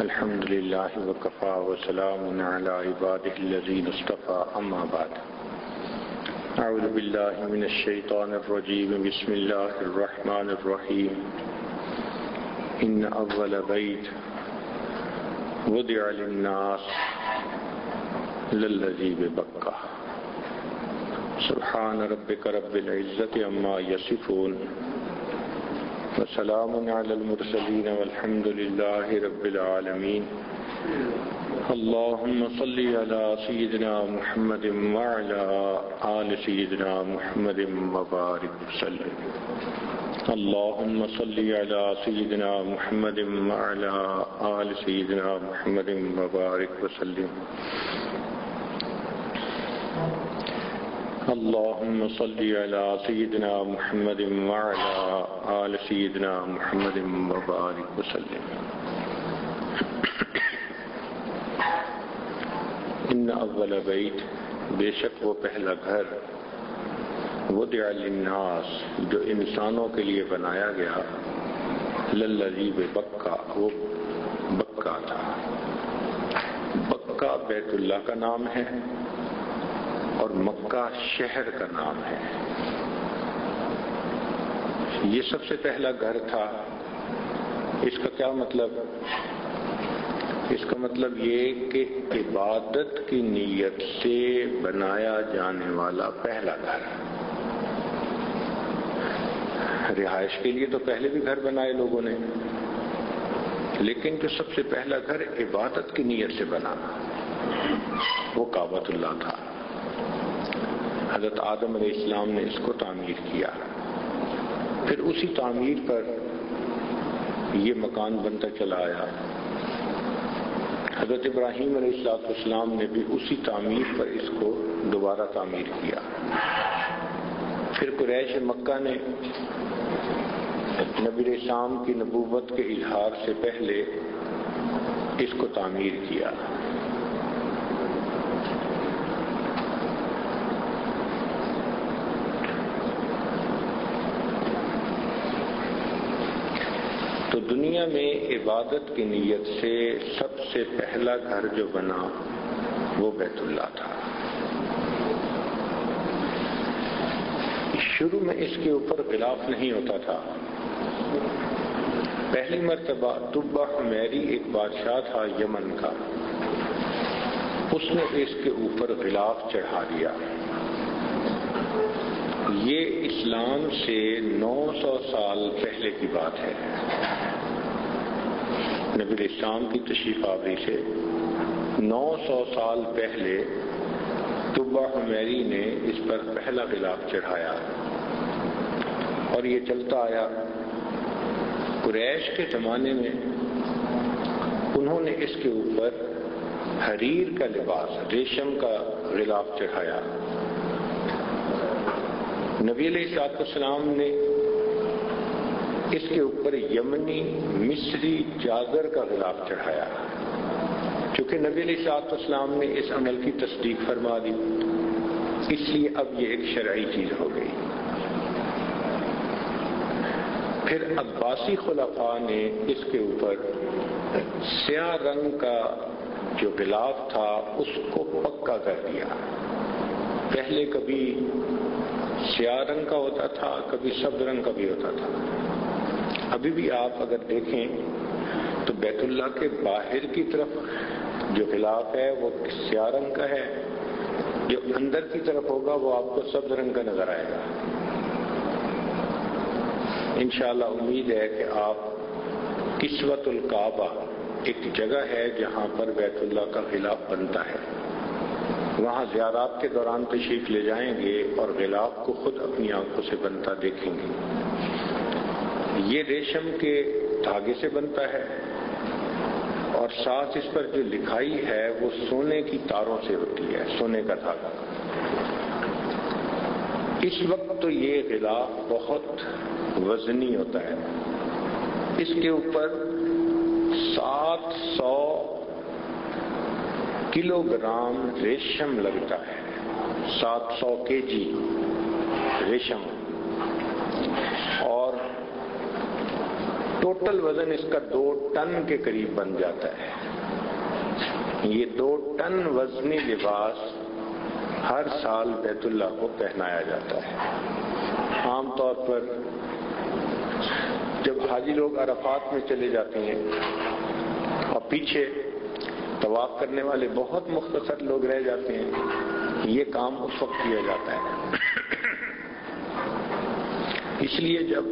الحمد لله وكفى وسلام على عباده الذين اصطفى أما بعد أعوذ بالله من الشيطان الرجيم بسم الله الرحمن الرحيم إن أول بيت وضع للناس للذي ببكة سبحان ربك رب العزة عما يصفون وسلام على المرسلين والحمد لله رب العالمين اللهم صل على سيدنا محمد وعلى آل سيدنا محمد وبارك وسلم اللهم صل على سيدنا محمد وعلى آل سيدنا محمد وبارك وسلم اللهم صل على سيدنا محمد وعلى آل سيدنا محمد وبارك وسلم ان اول بیت، بے شک وہ پہلا گھر، وضع للناس جو انسانوں کے لیے بنایا گیا، للذی ببکہ وہ بکہ تھا۔ بکہ بیت اللہ کا نام ہے اور مکہ شہر کا نام ہے۔ یہ سب سے پہلا گھر تھا۔ اس کا کیا مطلب؟ اس کا مطلب یہ کہ عبادت کی نیت سے بنایا جانے والا پہلا گھر۔ رہائش کے لیے تو پہلے بھی گھر بنائے لوگوں نے، لیکن جو سب سے پہلا گھر عبادت کی نیت سے بنا وہ کعبۃ اللہ تھا۔ حضرت آدم علیہ السلام نے اس کو تعمیر کیا، پھر اسی تعمیر پر یہ مکان بنتا چلا آیا۔ حضرت ابراہیم علیہ السلام نے بھی اسی تعمیر پر اس کو دوبارہ تعمیر کیا۔ پھر قریش مکہ نے نبی علیہ السلام کی نبوت کے اظہار سے پہلے اس کو تعمیر کیا۔ تو دنیا میں عبادت کی نیت سے سب سے پہلا گھر جو بنا وہ بیت اللہ تھا۔ شروع میں اس کے اوپر غلاف نہیں ہوتا تھا۔ پہلی مرتبہ طبہ حمیری ایک بادشاہ تھا یمن کا، اس نے اس کے اوپر غلاف چڑھا دیا۔ یہ اسلام سے 900 سال پہلے کی بات ہے۔ نبی علیہ السلام کی تشریف آوری سے 900 سال پہلے طبہ حمیری نے اس پر پہلا غلاف چڑھایا اور یہ چلتا آیا۔ قریش کے زمانے میں انہوں نے اس کے اوپر حریر کا لباس، ریشم کا غلاف چڑھایا۔ نبی علیہ السلام نے اس کے اوپر یمنی مصری چادر کا غلاف چڑھایا، چونکہ نبی علیہ السلام نے اس عمل کی تصدیق فرما دی، اس لیے اب یہ ایک شرعی چیز ہو گئی۔ پھر عباسی خلفاء نے اس کے اوپر سیاہ رنگ کا جو غلاف تھا اس کو پکا کر دیا۔ پہلے کبھی سیاہ رنگ کا ہوتا تھا، کبھی سبز رنگ کا بھی ہوتا تھا۔ ابھی بھی آپ اگر دیکھیں تو بیت اللہ کے باہر کی طرف جو غلاف ہے وہ سیاہ رنگ کا ہے، جو اندر کی طرف ہوگا وہ آپ کو سبز رنگ کا نظر آئے گا۔ انشاءاللہ امید ہے کہ آپ کسوۃ الکعبہ ایک جگہ ہے جہاں پر بیت اللہ کا غلاف بنتا ہے، وہاں زیارات کے دوران تشریف لے جائیں گے اور غلاف کو خود اپنی آنکھوں سے بنتا دیکھیں گے۔ یہ ریشم کے دھاگے سے بنتا ہے اور ساتھ اس پر جو لکھائی ہے وہ سونے کی تاروں سے ہوتی ہے، سونے کا دھاگا۔ اس وقت تو یہ غلاف بہت وزنی ہوتا ہے، اس کے اوپر 700 کلو گرام ریشم لگتا ہے، 700 kg ریشم، اور ٹوٹل وزن اس کا 2 ٹن کے قریب بن جاتا ہے۔ یہ 2 ٹن وزنی لباس ہر سال بیت اللہ کو پہنایا جاتا ہے۔ عام طور پر جب حاجی لوگ عرفات میں چلے جاتے ہیں اور پیچھے طواف کرنے والے بہت مختصر لوگ رہ جاتے ہیں، یہ کام اس وقت کیا جاتا ہے۔ اس لیے جب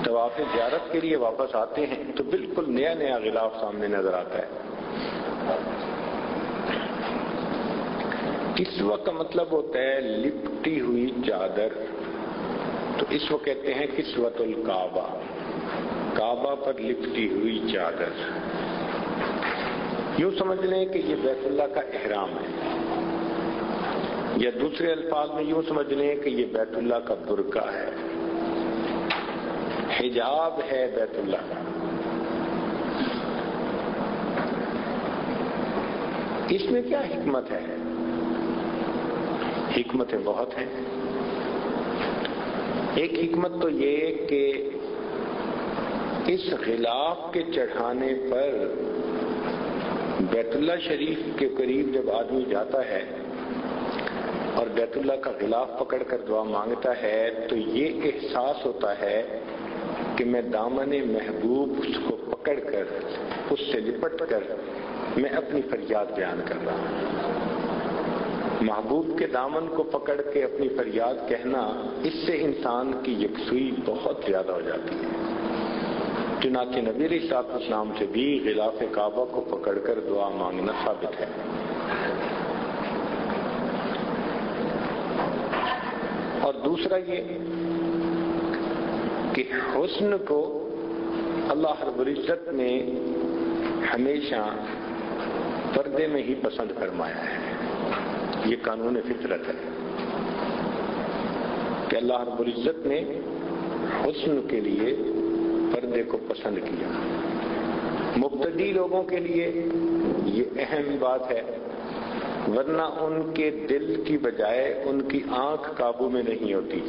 طواف زیارت کے لیے واپس آتے ہیں تو بالکل نیا نیا غلاف سامنے نظر آتا ہے۔ کسوہ کا مطلب ہوتا ہے لپٹی ہوئی چادر، تو اس کو کہتے ہیں کسوۃ الکعبہ، کعبہ پر لپٹی ہوئی چادر۔ یوں سمجھ لیں کہ یہ بیت اللہ کا احرام ہے، یا دوسرے الفاظ میں یوں سمجھ لیں کہ یہ بیت اللہ کا برقع ہے، حجاب ہے بیت اللہ کا۔ اس میں کیا حکمت ہے؟ حکمتیں بہت ہیں۔ ایک حکمت تو یہ کہ اس غلاف کے چڑھانے پر بیت اللہ شریف کے قریب جب آدمی جاتا ہے اور بیت اللہ کا غلاف پکڑ کر دعا مانگتا ہے تو یہ احساس ہوتا ہے کہ میں دامن محبوب اس کو پکڑ کر، اس سے لپٹ کر میں اپنی فریاد بیان کر رہا ہوں۔ محبوب کے دامن کو پکڑ کے اپنی فریاد کہنا، اس سے انسان کی یکسوئی بہت زیادہ ہو جاتی ہے۔ چنانچہ نبی علیہ السلام سے بھی غلاف کعبہ کو پکڑ کر دعا مانگنا ثابت ہے۔ اور دوسرا یہ کہ حسن کو اللہ رب العزت نے ہمیشہ پردے میں ہی پسند فرمایا ہے۔ یہ قانون فطرت ہے کہ اللہ رب العزت نے حسن کے لیے پردے کو پسند کیا۔ مبتدی لوگوں کے لیے یہ اہم بات ہے، ورنہ ان کے دل کی بجائے ان کی آنکھ قابو میں نہیں ہوتی۔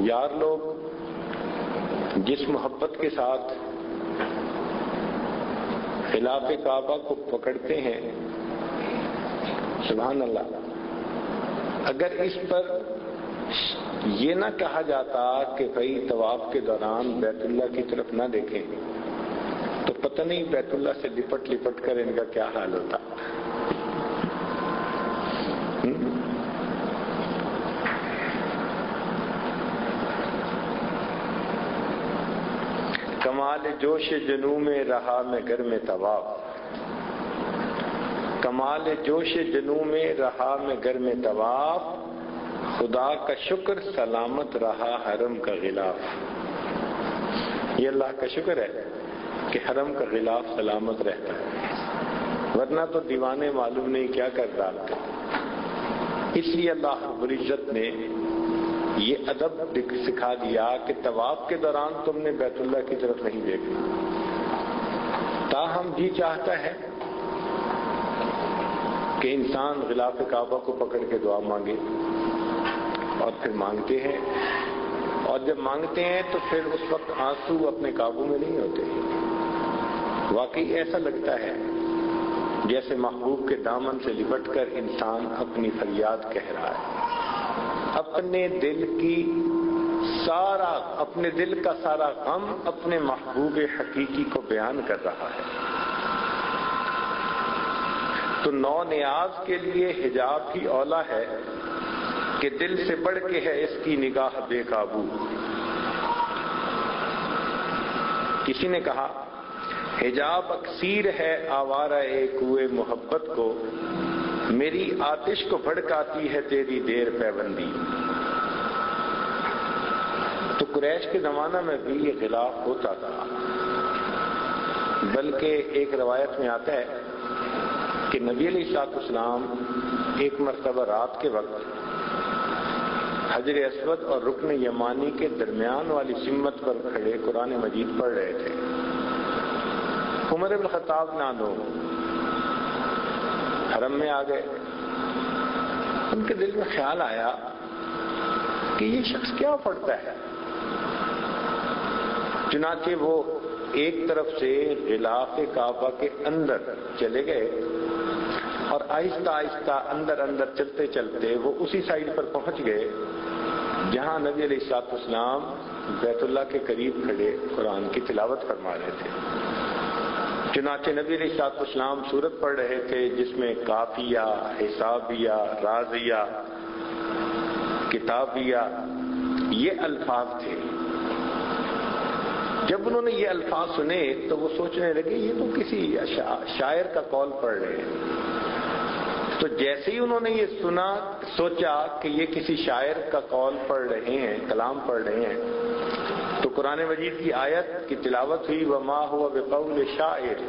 یار لوگ جس محبت کے ساتھ خلاف کعبہ کو پکڑتے ہیں، سبحان اللہ، اگر اس پر یہ نہ کہا جاتا کہ بھئی طواف کے دوران بیت اللہ کی طرف نہ دیکھیں، تو پتہ نہیں بیت اللہ سے لپٹ لپٹ کر ان کا کیا حال ہوتا۔ کمال جوش جنو میں رہا میں گھر میں طواف، کمال جوش جنو میں رہا میں گھر میں طواف، خدا کا شکر سلامت رہا حرم کا غلاف۔ یہ اللہ کا شکر ہے کہ حرم کا غلاف سلامت رہتا ہے، ورنہ تو دیوانے معلوم نہیں کیا کر ڈالتے۔ اس لیے اللہ رب العزت نے یہ ادب سکھا دیا کہ طواف کے دوران تم نے بیت اللہ کی طرف نہیں دیکھنا۔ تاہم جی چاہتا ہے کہ انسان غلاف کعبہ کو پکڑ کے دعا مانگے، اور پھر مانگتے ہیں، اور جب مانگتے ہیں تو پھر اس وقت آنسو اپنے قابو میں نہیں ہوتے۔ واقعی ایسا لگتا ہے جیسے محبوب کے دامن سے لپٹ کر انسان اپنی فریاد کہہ رہا ہے، اپنے دل کا سارا غم اپنے محبوب حقیقی کو بیان کر رہا ہے۔ تو نو نیاز کے لیے حجاب ہی اولا ہے کہ دل سے بڑھ کے ہے اس کی نگاہ بے قابو۔ کسی نے کہا حجاب اکثیر ہے آوارہ کوئے محبت کو، میری آتش کو بھڑکاتی ہے تیری دیر پیوندی۔ تو قریش کے زمانہ میں بھی یہ غلاف ہوتا تھا، بلکہ ایک روایت میں آتا ہے کہ نبی علیہ السلام ایک مرتبہ رات کے وقت حجر اسود اور رکن یمانی کے درمیان والی سمت پر کھڑے قرآن مجید پڑھ رہے تھے۔ عمر بن خطاب نانو حرم میں آ گئے، ان کے دل میں خیال آیا کہ یہ شخص کیا پڑھتا ہے۔ چنانچہ وہ ایک طرف سے غلاف کعبہ کے اندر چلے گئے اور آہستہ آہستہ اندر اندر چلتے چلتے وہ اسی سائڈ پر پہنچ گئے جہاں نبی علیہ الصلوۃ والسلام بیت اللہ کے قریب کھڑے قرآن کی تلاوت فرما رہے تھے۔ چنانچہ نبی علیہ الصلوۃ والسلام سورت پڑھ رہے تھے جس میں کافیہ، حسابیہ، رازیہ، کتابیہ یہ الفاظ تھے۔ جب انہوں نے یہ الفاظ سنے تو وہ سوچنے لگے یہ تو کسی شاعر کا قول پڑھ رہے ہیں۔ تو جیسے ہی انہوں نے یہ سنا سوچا کہ یہ کسی شاعر کا قول پڑھ رہے ہیں، کلام پڑھ رہے ہیں، تو قرآن مجید کی آیت کی تلاوت ہوئی وما ہوا بقول شاعر،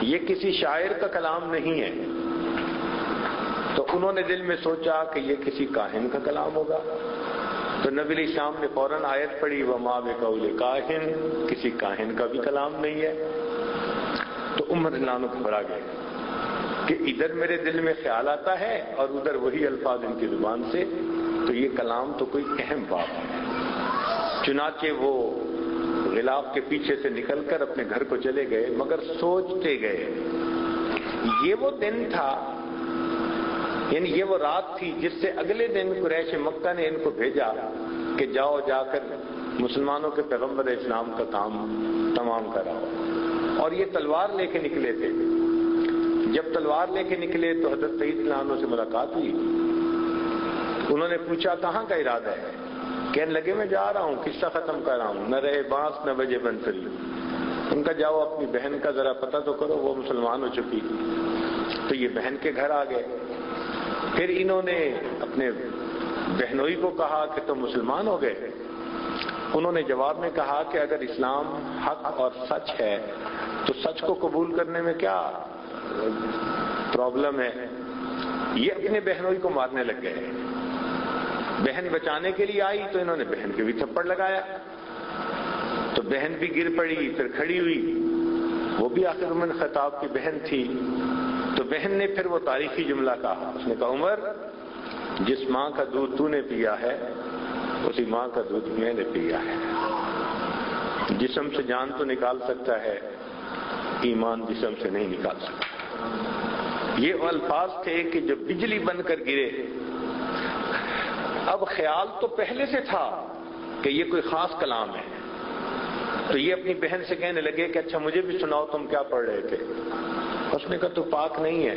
یہ کسی شاعر کا کلام نہیں ہے۔ تو انہوں نے دل میں سوچا کہ یہ کسی کاہن کا کلام ہوگا، تو نبی علیہ السلام نے فوراً آیت پڑھی وما بقول کاہن، کسی کاہن کا بھی کلام نہیں ہے۔ تو عمر رضی اللہ عنہ گھبرا گئے کہ ادھر میرے دل میں خیال آتا ہے اور ادھر وہی الفاظ ان کی زبان سے، تو یہ کلام تو کوئی اہم بات ہے۔ چنانچہ وہ غلاف کے پیچھے سے نکل کر اپنے گھر کو چلے گئے، مگر سوچتے گئے یہ وہ دن تھا، یعنی یہ وہ رات تھی جس سے اگلے دن قریش مکہ نے ان کو بھیجا کہ جاؤ جا کر مسلمانوں کے پیغمبر اسلام کا کام تمام کراؤ، اور یہ تلوار لے کے نکلے تھے۔ جب تلوار لے کے نکلے تو حضرت سعید رضی اللہ عنہ سے ملاقات ہوئی، انہوں نے پوچھا کہاں کا ارادہ ہے؟ کہنے لگے میں جا رہا ہوں، قصہ ختم کر رہا ہوں، نہ رہے بانس نہ بجے بنسری۔ ان کا جاؤ اپنی بہن کا ذرا پتہ تو کرو، وہ مسلمان ہو چکی۔ تو یہ بہن کے گھر آ گئے، پھر انہوں نے اپنے بہنوئی کو کہا کہ تم مسلمان ہو گئے؟ انہوں نے جواب میں کہا کہ اگر اسلام حق اور سچ ہے تو سچ کو قبول کرنے میں کیا پرابلم ہے۔ یہ اپنے بہنوئی کو مارنے لگ گئے، بہن بچانے کے لیے آئی تو انہوں نے بہن کے بھی تھپڑ لگایا، تو بہن بھی گر پڑی، پھر کھڑی ہوئی، وہ بھی آخر عمر خطاب کی بہن تھی۔ تو بہن نے پھر وہ تاریخی جملہ کہا، اس نے کہا عمر جس ماں کا دودھ تو نے پیا ہے اسی ماں کا دودھ میں نے پیا ہے۔ جسم سے جان تو نکال سکتا ہے، ایمان جسم سے نہیں نکال سکتا۔ یہ الفاظ تھے کہ جو بجلی بن کر گرے۔ اب خیال تو پہلے سے تھا کہ یہ کوئی خاص کلام ہے، تو یہ اپنی بہن سے کہنے لگے کہ اچھا مجھے بھی سناؤ تم کیا پڑھ رہے تھے۔ اس نے کہا تو پاک نہیں ہے،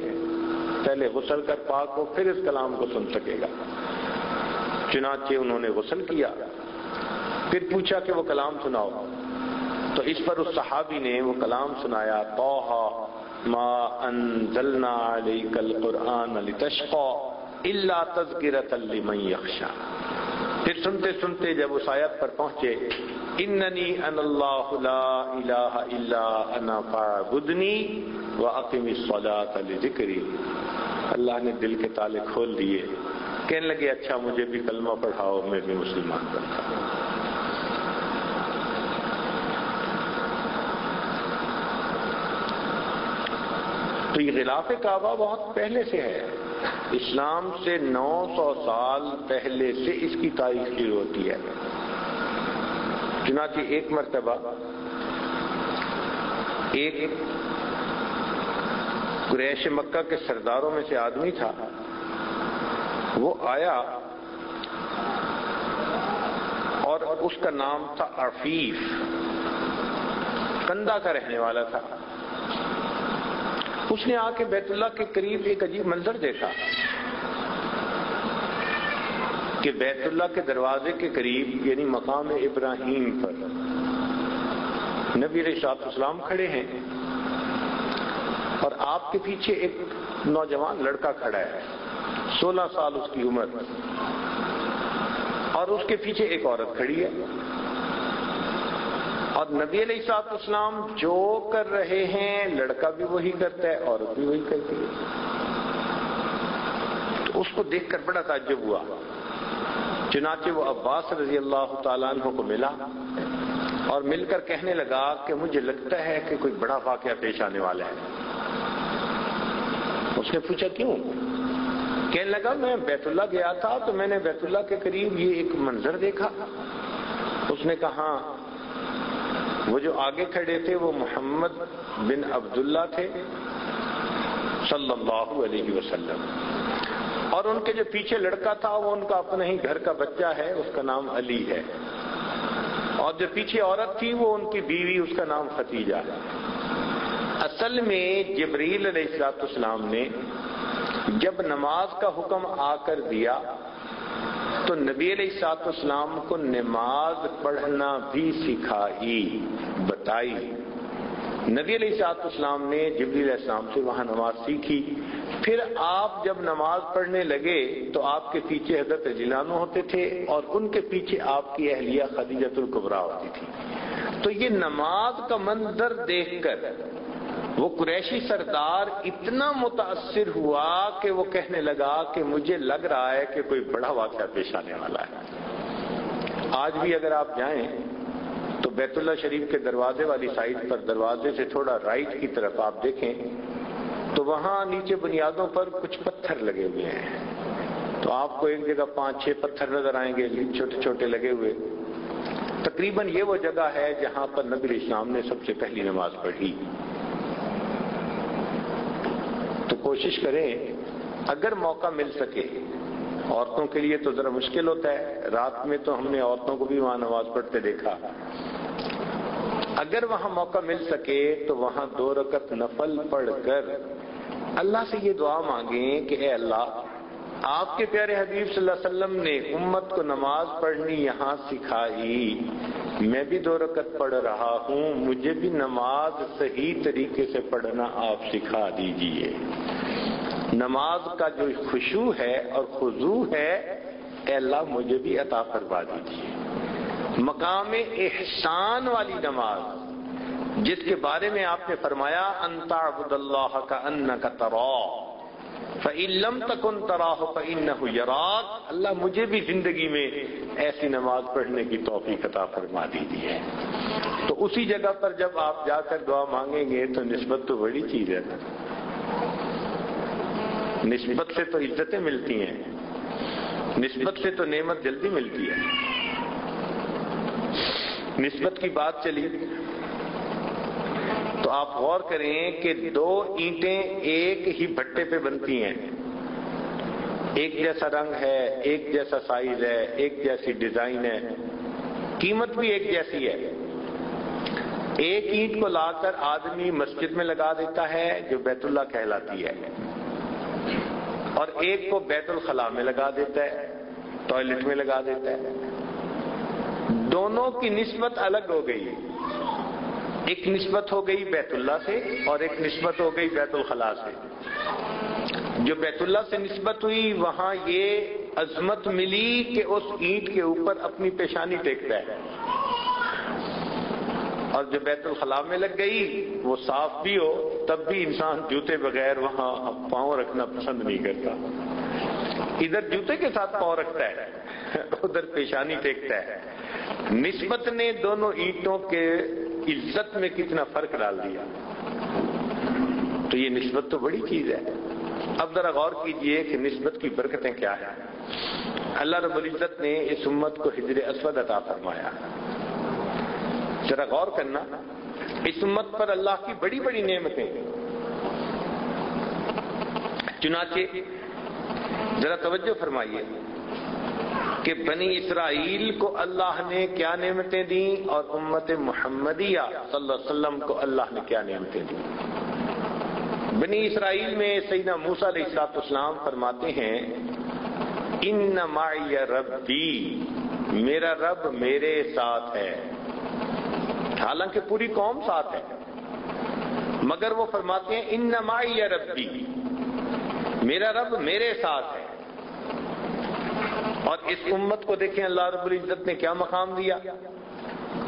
پہلے غسل کر پاک ہو پھر اس کلام کو سن سکے گا۔ چنانچہ انہوں نے غسل کیا، پھر پوچھا کہ وہ کلام سناؤ، تو اس پر اس صحابی نے وہ کلام سنایا طٰہٰ ما انزلنا علیک القرآن لتشقیٰ الا تذکرۃ لمن یخشیٰ۔ پھر سنتے سنتے جب اس آیت پر پہنچے اننی انا اللہ لا الہ الا انا فاعبدنی واقم الصلاۃ لذکری، اللہ نے دل کے تالے کھول دیے، کہنے لگے اچھا مجھے بھی کلمہ پڑھاؤ، میں بھی مسلمان بنتا ہوں۔ تو یہ غلاف کعبہ بہت پہلے سے ہے، اسلام سے 900 سال پہلے سے اس کی تاریخ شروع ہوتی ہے۔ چنانچہ ایک مرتبہ ایک قریش مکہ کے سرداروں میں سے آدمی تھا، وہ آیا اور اس کا نام تھا عفیف، کندہ کا رہنے والا تھا۔ اس نے آ کے بیت اللہ کے قریب ایک عجیب منظر دیکھا کہ بیت اللہ کے دروازے کے قریب یعنی مقام ابراہیم پر نبی علیہ الصلوۃ والسلام کھڑے ہیں اور آپ کے پیچھے ایک نوجوان لڑکا کھڑا ہے، 16 سال اس کی عمر، اور اس کے پیچھے ایک عورت کھڑی ہے، اور نبی علیہ الصلوۃ والسلام جو کر رہے ہیں لڑکا بھی وہی کرتا ہے، عورت بھی وہی کرتی ہے۔ تو اس کو دیکھ کر بڑا تعجب ہوا، چنانچہ وہ عباس رضی اللہ تعالیٰ عنہ کو ملا اور مل کر کہنے لگا کہ مجھے لگتا ہے کہ کوئی بڑا واقعہ پیش آنے والا ہے۔ اس نے پوچھا کیوں؟ کہنے لگا میں بیت اللہ گیا تھا تو میں نے بیت اللہ کے قریب یہ ایک منظر دیکھا. اس نے کہا وہ جو آگے کھڑے تھے وہ محمد بن عبداللہ تھے صلی اللہ علیہ وسلم، اور ان کے جو پیچھے لڑکا تھا وہ ان کا اپنا ہی گھر کا بچہ ہے، اس کا نام علی ہے، اور جو پیچھے عورت تھی وہ ان کی بیوی، اس کا نام ختیجہ ہے. اصل میں جبریل علیہ السلام نے جب نماز کا حکم آ کر دیا تو نبی علیہ السلام کو نماز پڑھنا بھی سکھائی، بتائی. نبی علیہ السلام نے جبریل علیہ السلام سے وہاں نماز سیکھی. پھر آپ جب نماز پڑھنے لگے تو آپ کے پیچھے حضرت جیلان ہوتے تھے اور ان کے پیچھے آپ کی اہلیہ خدیجہ الکبریٰ ہوتی تھی. تو یہ نماز کا منظر دیکھ کر وہ قریشی سردار اتنا متاثر ہوا کہ وہ کہنے لگا کہ مجھے لگ رہا ہے کہ کوئی بڑا واقعہ پیش آنے والا ہے. آج بھی اگر آپ جائیں تو بیت اللہ شریف کے دروازے والی سائڈ پر، دروازے سے تھوڑا رائٹ کی طرف آپ دیکھیں تو وہاں نیچے بنیادوں پر کچھ پتھر لگے ہوئے ہیں. تو آپ کو ایک جگہ 5-6 پتھر نظر آئیں گے چھوٹے چھوٹے لگے ہوئے. تقریباً یہ وہ جگہ ہے جہاں پر نبی علیہ السلام نے سب سے پہلی نماز پڑھی. تو کوشش کریں اگر موقع مل سکے، عورتوں کے لیے تو ذرا مشکل ہوتا ہے، رات میں تو ہم نے عورتوں کو بھی وہاں نماز پڑھتے دیکھا، اگر وہاں موقع مل سکے تو وہاں 2 رکعت نفل پڑھ کر اللہ سے یہ دعا مانگیں کہ اے اللہ، آپ کے پیارے حبیب صلی اللہ علیہ وسلم نے امت کو نماز پڑھنی یہاں سکھائی، میں بھی 2 رکعت پڑھ رہا ہوں، مجھے بھی نماز صحیح طریقے سے پڑھنا آپ سکھا دیجئے. نماز کا جو خشوع ہے اور خضوع ہے اے اللہ مجھے بھی عطا فرما دیجئے. مقام احسان والی نماز جس کے بارے میں آپ نے فرمایا ان تعبد اللہ کأنک تراہ فإن لم تکن تراہ فإنہ یراک، اللہ مجھے بھی زندگی میں ایسی نماز پڑھنے کی توفیق عطا فرما دیجئے. تو اسی جگہ پر جب آپ جا کر دعا مانگیں گے تو نسبت تو بڑی چیز ہے نا، نسبت سے تو عزتیں ملتی ہیں، نسبت سے تو نعمت جلدی ملتی ہے. نسبت کی بات چلی تو آپ غور کریں کہ 2 اینٹیں ایک ہی بھٹے پہ بنتی ہیں، ایک جیسا رنگ ہے، ایک جیسا سائز ہے، ایک جیسی ڈیزائن ہے، قیمت بھی ایک جیسی ہے. ایک اینٹ کو لا کر آدمی مسجد میں لگا دیتا ہے جو بیت اللہ کہلاتی ہے، اور ایک کو بیت الخلاء میں لگا دیتا ہے، ٹوائلٹ میں لگا دیتا ہے. دونوں کی نسبت الگ ہو گئی، ایک نسبت ہو گئی بیت اللہ سے اور ایک نسبت ہو گئی بیت الخلاء سے. جو بیت اللہ سے نسبت ہوئی وہاں یہ عظمت ملی کہ اس اینٹ کے اوپر اپنی پیشانی ٹیکتا ہے، اور جو بیت الخلاء میں لگ گئی وہ صاف بھی ہو تب بھی انسان جوتے بغیر وہاں پاؤں رکھنا پسند نہیں کرتا. ادھر جوتے کے ساتھ پاؤں رکھتا ہے، ادھر پیشانی ٹیکتا ہے. نسبت نے دونوں اینٹوں کے عزت میں کتنا فرق ڈال دیا. تو یہ نسبت تو بڑی چیز ہے. اب ذرا غور کیجئے کہ نسبت کی برکتیں کیا ہیں. اللہ رب العزت نے اس امت کو حجر اسود عطا فرمایا. ذرا غور کرنا، اس امت پر اللہ کی بڑی بڑی نعمتیں. چنانچہ ذرا توجہ فرمائیے کہ بنی اسرائیل کو اللہ نے کیا نعمتیں دیں اور امت محمدیہ صلی اللہ علیہ وسلم کو اللہ نے کیا نعمتیں دیں. بنی اسرائیل میں سیدنا موسیٰ علیہ السلام فرماتے ہیں ان معی ربی، میرا رب میرے ساتھ ہے. حالانکہ پوری قوم ساتھ ہے مگر وہ فرماتے ہیں ان معی ربی، میرا رب میرے ساتھ ہے. اور اس امت کو دیکھیں اللہ رب العزت نے کیا مقام دیا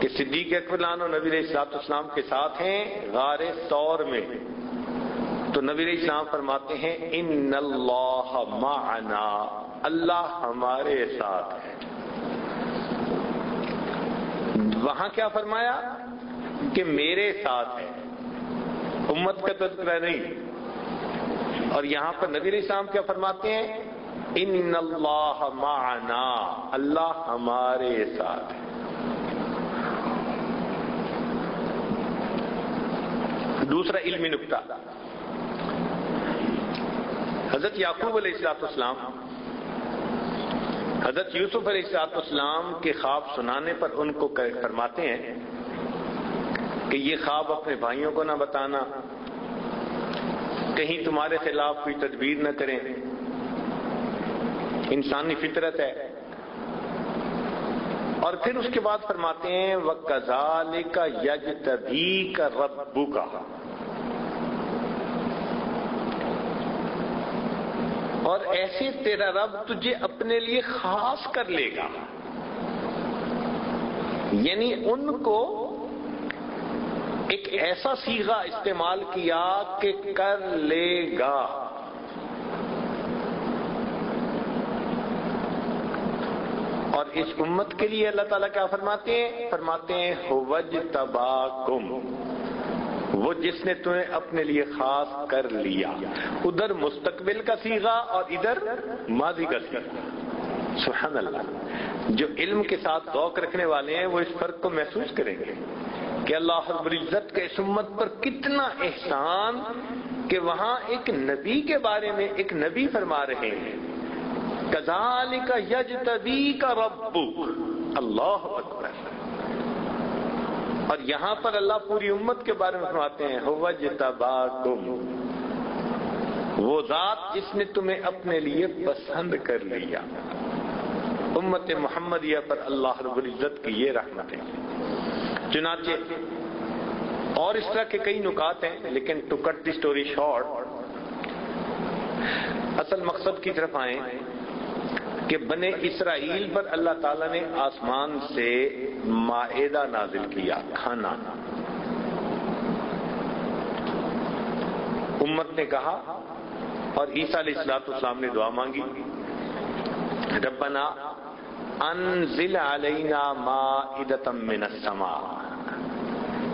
کہ صدیق اکبر عنہ نبی علیہ السلام کے ساتھ ہیں غار ثور میں. تو نبی علیہ السلام فرماتے ہیں ان اللہ معنا، اللہ ہمارے ساتھ ہے. وہاں کیا فرمایا کہ میرے ساتھ ہے، امت کا تذکرہ نہیں. اور یہاں پر نبی علیہ السلام کیا فرماتے ہیں؟ ان اللہ معنا، اللہ ہمارے ساتھ ہے۔ دوسرا علمی نکتہ، حضرت یعقوب علیہ السلام حضرت یوسف علیہ السلام کے خواب سنانے پر ان کو فرماتے ہیں کہ یہ خواب اپنے بھائیوں کو نہ بتانا، کہیں تمہارے خلاف کوئی تدبیر نہ کریں، انسانی فطرت ہے۔ اور پھر اس کے بعد فرماتے ہیں وَكَذَلِكَ يَجْتَبِيكَ رَبُّكَ، اور ایسے تیرا رب تجھے اپنے لیے خاص کر لے گا، یعنی ان کو ایک ایسا صیغہ استعمال کیا کہ کر لے گا۔ اور اس امت کے لیے اللہ تعالیٰ کیا فرماتے ہیں؟ فرماتے ہیں هُوَ اجْتَبَاكُمْ، وہ جس نے تمہیں اپنے لیے خاص کر لیا۔ ادھر مستقبل کا صیغہ اور ادھر ماضی کا صیغہ۔ سبحان اللہ، جو علم کے ساتھ ذوق رکھنے والے ہیں وہ اس فرق کو محسوس کریں گے کہ اللہ رب العزت کے اس امت پر کتنا احسان کہ وہاں ایک نبی کے بارے میں ایک نبی فرما رہے ہیں کذالک یجتبیک ربک، اللہ اکبر۔ اور یہاں پر اللہ پوری امت کے بارے میں فرماتے ہیں هُوَ اجْتَبَاكُمْ، وہ ذات جس نے تمہیں اپنے لیے پسند کر لیا۔ امت محمدیہ پر اللہ رب العزت کی یہ رحمت ہے۔ چنانچہ اور اس طرح کے کئی نکات ہیں، لیکن to cut the story short, اصل مقصد کی طرف آئیں کہ بنی اسرائیل پر اللہ تعالیٰ نے آسمان سے مائدہ نازل کیا، کھانا۔ امت نے کہا اور عیسیٰ علیہ السلام نے دعا مانگی، ربنا انزل علینا مائدۃ من السماء،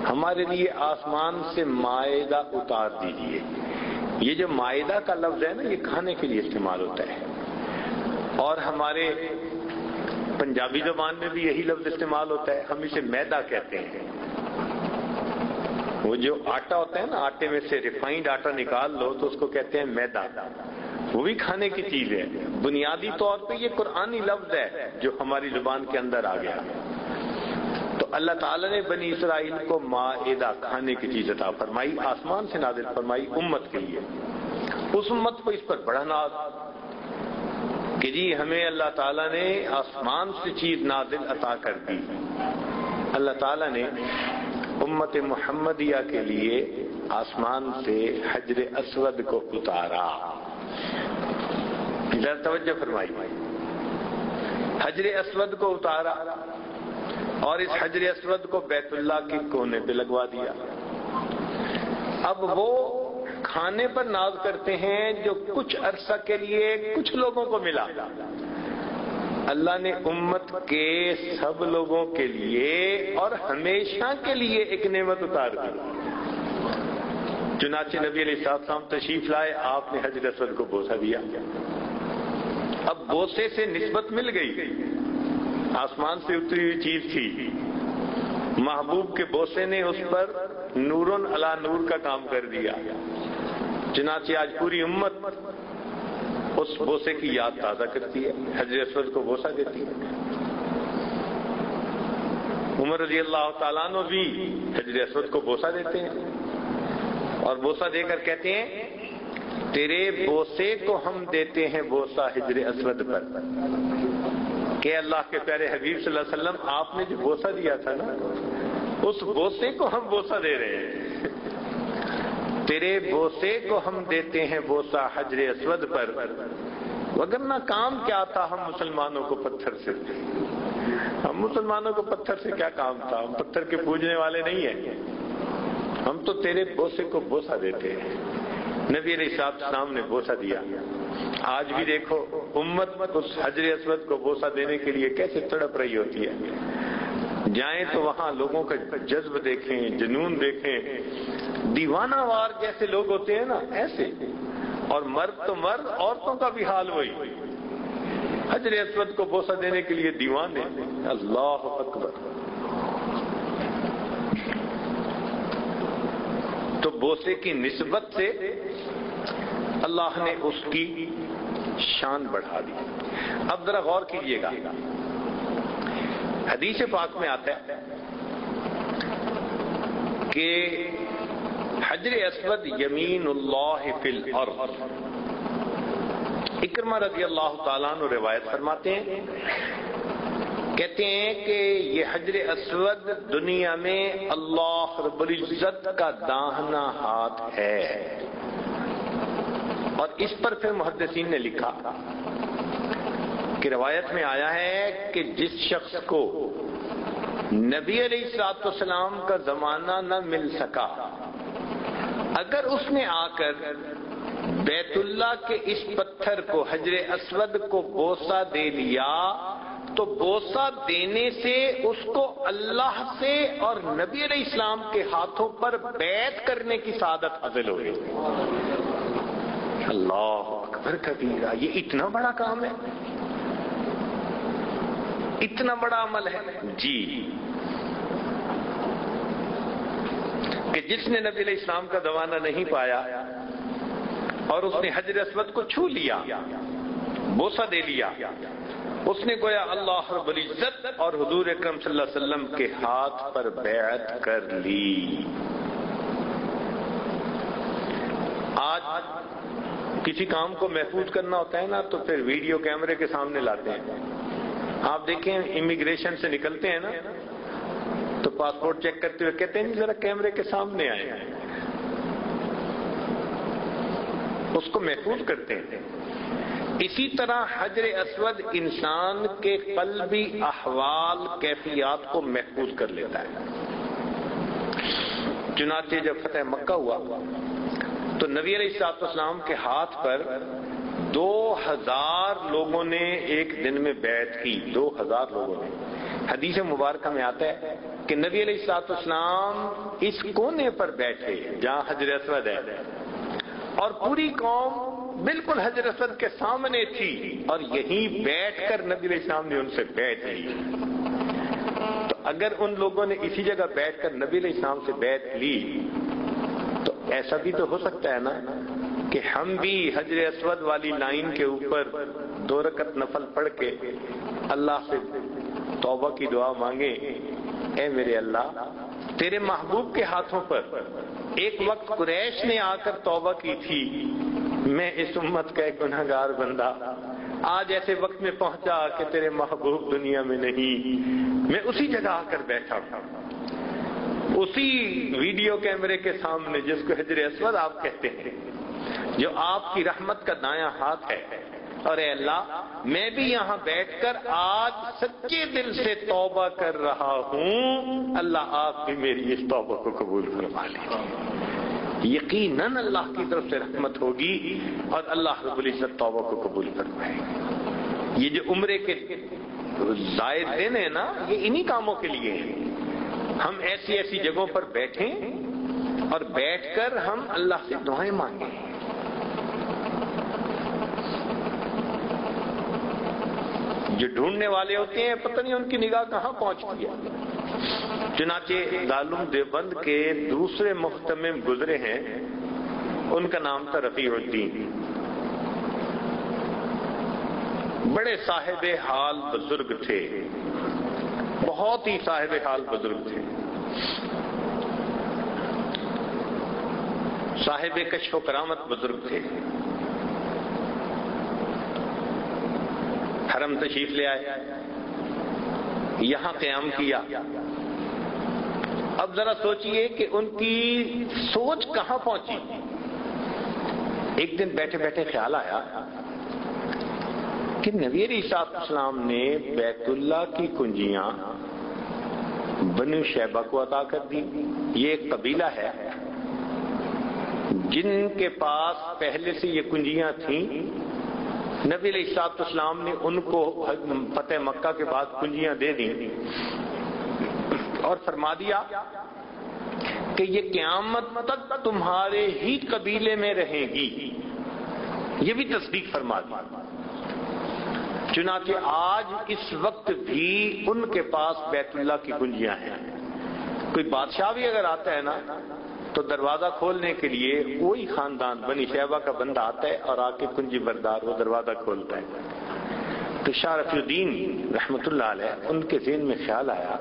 ہمارے لیے آسمان سے مائدہ اتار دیجئے۔ یہ جو مائدہ کا لفظ ہے نا، یہ کھانے کے لیے استعمال ہوتا ہے، اور ہمارے پنجابی زبان میں بھی یہی لفظ استعمال ہوتا ہے، ہم اسے میدا کہتے ہیں۔ وہ جو آٹا ہوتا ہے نا، آٹے میں سے ریفائنڈ آٹا نکال لو تو اس کو کہتے ہیں میدا، وہ بھی کھانے کی چیز ہے۔ بنیادی طور پہ یہ قرآنی لفظ ہے جو ہماری زبان کے اندر آ گیا۔ تو اللہ تعالیٰ نے بنی اسرائیل کو مائدہ، کھانے کی چیز عطا فرمائی، آسمان سے نازل فرمائی امت کے لیے۔ اس امت کو اس پر بڑا ناز کہ جی ہمیں اللہ تعالیٰ نے آسمان سے چیز نازل عطا کر دی۔ اللہ تعالیٰ نے امت محمدیہ کے لیے آسمان سے حجر اسود کو اتارا۔ ذرا توجہ فرمائی، حجر اسود کو اتارا اور اس حجر اسود کو بیت اللہ کے کونے پہ لگوا دیا۔ اب وہ کھانے پر ناز کرتے ہیں جو کچھ عرصہ کے لیے کچھ لوگوں کو ملا، اللہ نے امت کے سب لوگوں کے لیے اور ہمیشہ کے لیے ایک نعمت اتار دی۔ چنانچہ نبی علیہ السلام تشریف لائے، آپ نے حجر اسود کو بوسہ دیا۔ اب بوسے سے نسبت مل گئی، آسمان سے اتری ہوئی چیز تھی، محبوب کے بوسے نے اس پر نورن علی نور کا کام کر دیا۔ چنانچہ آج پوری امت اس بوسے کی یاد تازہ کرتی ہے، حجر اسود کو بوسہ دیتی ہے۔ عمر رضی اللہ تعالیٰ عنہ بھی حجر اسود کو بوسہ دیتے ہیں اور بوسہ دے کر کہتے ہیں تیرے بوسے کو ہم دیتے ہیں بوسہ حجر اسود پر، کہ اللہ کے پیارے حبیب صلی اللہ علیہ وسلم آپ نے جو بوسہ دیا تھا نا، اس بوسے کو ہم بوسہ دے رہے ہیں، تیرے بوسے کو ہم دیتے ہیں بوسہ حجر اسود پر، وگرنہ کام کیا تھا ہم مسلمانوں کو پتھر سے، ہم مسلمانوں کو پتھر سے کیا کام تھا، ہم پتھر کے پوجنے والے نہیں ہیں، ہم تو تیرے بوسے کو بوسہ دیتے ہیں۔ نبی علیہ السلام نے بوسہ دیا۔ آج بھی دیکھو امت اس حجر اسود کو بوسہ دینے کے لیے کیسے تڑپ رہی ہوتی ہے۔ جائیں تو وہاں لوگوں کا جذب دیکھیں، جنون دیکھیں، دیوانہ وار جیسے لوگ ہوتے ہیں نا، ایسے اور مرد تو مرد، عورتوں کا بھی حال وہی، حجر اسود کو بوسہ دینے کے لیے دیوانے۔ اللہ اکبر۔ تو بوسے کی نسبت سے اللہ نے اس کی شان بڑھا دی۔ اب ذرا غور کیجئے گا، حدیث پاک میں آتا ہے کہ حجر اسود یمین اللہ فی الارض۔ اکرمہ رضی اللہ تعالیٰ عنہ روایت فرماتے ہیں، کہتے ہیں کہ یہ حجر اسود دنیا میں اللہ رب العزت کا داہنا ہاتھ ہے۔ اور اس پر پھر محدثین نے لکھا کہ روایت میں آیا ہے کہ جس شخص کو نبی علیہ الصلوۃ والسلام کا زمانہ نہ مل سکا، اگر اس نے آ کر بیت اللہ کے اس پتھر کو، حجر اسود کو بوسہ دے لیا، تو بوسہ دینے سے اس کو اللہ سے اور نبی علیہ السلام کے ہاتھوں پر بیعت کرنے کی سعادت حاصل ہوئی۔ اللہ اکبر کبیرہ، یہ اتنا بڑا کام ہے، اتنا بڑا عمل ہے جی، کہ جس نے نبی علیہ السلام کا زمانہ نہیں پایا اور اس نے حجر اسود کو چھو لیا، بوسہ دے لیا، اس نے گویا اللہ رب العزت اور حضور اکرم صلی اللہ علیہ وسلم کے ہاتھ پر بیعت کر لی۔ آج کسی کام کو محفوظ کرنا ہوتا ہے نا تو پھر ویڈیو کیمرے کے سامنے لاتے ہیں۔ آپ دیکھیں امیگریشن سے نکلتے ہیں نا تو پاسپورٹ چیک کرتے ہوئے کہتے ہیں ذرا کیمرے کے سامنے آئے، اس کو محفوظ کرتے ہیں۔ اسی طرح حجر اسود انسان کے قلبی احوال، کیفیات کو محفوظ کر لیتا ہے۔ چنانچہ جب فتح مکہ ہوا تو نبی علیہ الصلوۃ والسلام کے ہاتھ پر 2000 لوگوں نے ایک دن میں بیعت کی، 2000 لوگوں نے۔ حدیث مبارکہ میں آتا ہے کہ نبی علیہ الصلوۃ والسلام اس کونے پر بیٹھے جہاں حجر اسود ہے، اور پوری قوم بالکل حجر اسود کے سامنے تھی، اور یہیں بیٹھ کر نبی علیہ السلام نے ان سے بیعت لی۔ تو اگر ان لوگوں نے اسی جگہ بیٹھ کر نبی علیہ السلام سے بیعت لی تو ایسا بھی تو ہو سکتا ہے نا کہ ہم بھی حجر اسود والی لائن کے اوپر 2 رکعت نفل پڑھ کے اللہ سے توبہ کی دعا مانگیں، اے میرے اللہ، تیرے محبوب کے ہاتھوں پر ایک وقت قریش نے آ کر توبہ کی تھی، میں اس امت کا ایک گنہگار بندہ آج ایسے وقت میں پہنچا کہ تیرے محبوب دنیا میں نہیں، میں اسی جگہ آ کر بیٹھا ہوں، اسی ویڈیو کیمرے کے سامنے جس کو حجر اسود آپ کہتے ہیں، جو آپ کی رحمت کا دایاں ہاتھ ہے۔ اور اے اللہ، میں بھی یہاں بیٹھ کر آج سچے دل سے توبہ کر رہا ہوں، اللہ آپ بھی میری اس توبہ کو قبول فرما لیں۔ یقیناً اللہ کی طرف سے رحمت ہوگی اور اللہ رب العزت توبہ کو قبول فرمائے گا۔ یہ جو عمرے کے زائد دن ہیں نا، یہ انہی کاموں کے لیے ہیں۔ ہم ایسی ایسی جگہوں پر بیٹھیں اور بیٹھ کر ہم اللہ سے دعائیں مانگیں۔ جو ڈھونڈنے والے ہوتے ہیں پتہ نہیں ان کی نگاہ کہاں پہنچتی ہے۔ چنانچہ دارالعلوم دیوبند کے دوسرے محتمم گزرے ہیں، ان کا نام تھا رفیع الدین، بڑے صاحب حال بزرگ تھے، بہت ہی صاحب حال بزرگ تھے، صاحب کشف و کرامت بزرگ تھے۔ حرم تشریف لے آئے، یہاں قیام کیا۔ اب ذرا سوچئے کہ ان کی سوچ کہاں پہنچی۔ ایک دن بیٹھے بیٹھے خیال آیا کہ نبی علیہ السلام نے بیت اللہ کی کنجیاں بنو شیبہ کو عطا کر دی۔ یہ ایک قبیلہ ہے جن کے پاس پہلے سے یہ کنجیاں تھیں، نبی علیہ السلام نے ان کو فتح مکہ کے بعد کنجیاں دے دیں اور فرما دیا کہ یہ قیامت تک تمہارے ہی قبیلے میں رہیں گی۔ یہ بھی تصدیق فرما دی. چنانچہ آج اس وقت بھی ان کے پاس بیت اللہ کی کنجیاں ہیں. کوئی بادشاہ بھی اگر آتا ہے نا تو دروازہ کھولنے کے لیے وہی خاندان بنی شیبہ کا بندہ آتا ہے اور آ کے کنجی بردار وہ دروازہ کھولتا ہے. تو شاہ رفیع الدین رحمت اللہ علیہ ان کے ذہن میں خیال آیا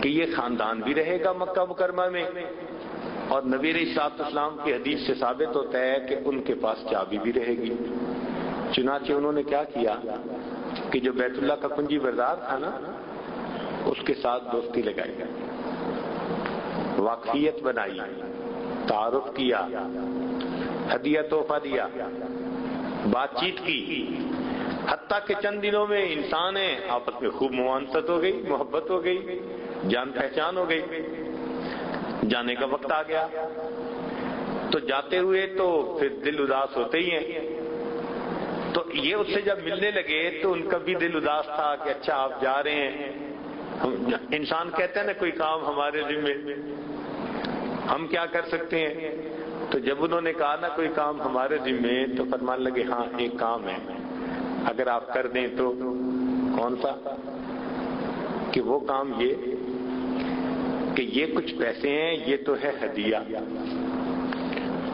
کہ یہ خاندان بھی رہے گا مکہ مکرمہ میں، اور نبی علیہ الصلوۃ والسلام کی حدیث سے ثابت ہوتا ہے کہ ان کے پاس چابی بھی رہے گی. چنانچہ انہوں نے کیا کیا کہ جو بیت اللہ کا کنجی بردار تھا نا اس کے ساتھ دوستی لگائی، واقفیت بنائی، تعارف کیا، ہدیہ تحفہ دیا، بات چیت کی، حتیٰ کہ چند دنوں میں انسان ہیں آپس میں خوب موانست ہو گئی، محبت ہو گئی، جان پہچان ہو گئی. جانے کا وقت آ گیا تو جاتے ہوئے تو پھر دل اداس ہوتے ہی ہیں. تو یہ اس سے جب ملنے لگے تو ان کا بھی دل اداس تھا کہ اچھا آپ جا رہے ہیں. انسان کہتا ہے نا کوئی کام ہمارے ذمے، ہم کیا کر سکتے ہیں. تو جب انہوں نے کہا نا کوئی کام ہمارے ذمے تو فرمان لگے ہاں ایک کام ہے اگر آپ کر دیں تو. کون سا؟ کہ وہ کام یہ کہ یہ کچھ پیسے ہیں یہ تو ہے ہدیہ،